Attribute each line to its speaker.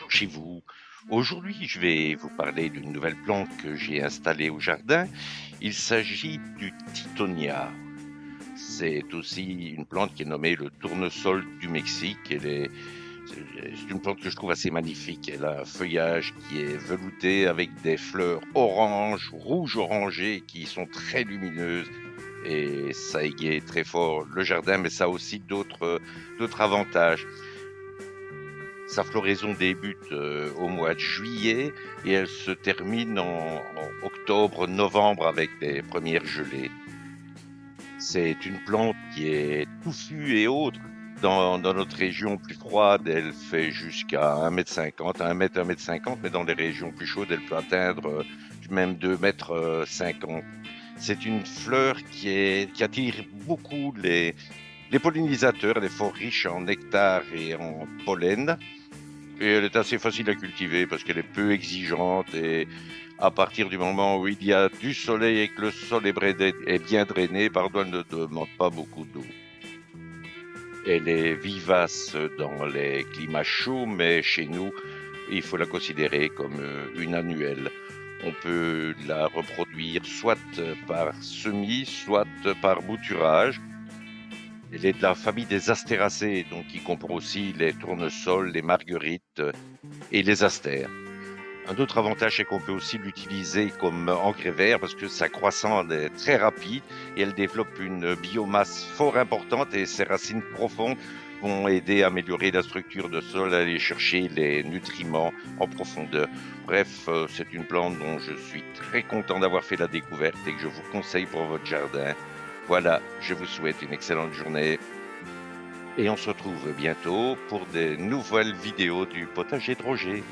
Speaker 1: bonjour chez vous. Aujourd'hui, je vais vous parler d'une nouvelle plante que j'ai installée au jardin. Il s'agit du Titonia. C'est aussi une plante qui est nommée le tournesol du Mexique. C'est une plante que je trouve assez magnifique. Elle a un feuillage qui est velouté avec des fleurs orange, rouge orangées qui sont très lumineuses. Et ça égaye très fort le jardin, mais ça a aussi d'autres avantages. Sa floraison débute au mois de juillet et elle se termine en octobre-novembre avec les premières gelées. C'est une plante qui est touffue et haute. Dans notre région plus froide, elle fait jusqu'à 1,50 m, 1 m, 1,50 m, mais dans les régions plus chaudes, elle peut atteindre même 2,50 m. C'est une fleur qui attire beaucoup les pollinisateurs. Elle est fort riche en nectar et en pollen. Et elle est assez facile à cultiver parce qu'elle est peu exigeante et à partir du moment où il y a du soleil et que le sol est bien drainé, pardon, elle ne demande pas beaucoup d'eau. Elle est vivace dans les climats chauds, mais chez nous, il faut la considérer comme une annuelle. On peut la reproduire soit par semis, soit par bouturage. Elle est de la famille des astéracées, donc qui comprend aussi les tournesols, les marguerites et les astères. Un autre avantage, c'est qu'on peut aussi l'utiliser comme engrais vert parce que sa croissance est très rapide et elle développe une biomasse fort importante et ses racines profondes vont aider à améliorer la structure de sol, à aller chercher les nutriments en profondeur. Bref, c'est une plante dont je suis très content d'avoir fait la découverte et que je vous conseille pour votre jardin. Voilà, je vous souhaite une excellente journée et on se retrouve bientôt pour des nouvelles vidéos du potager de Roger.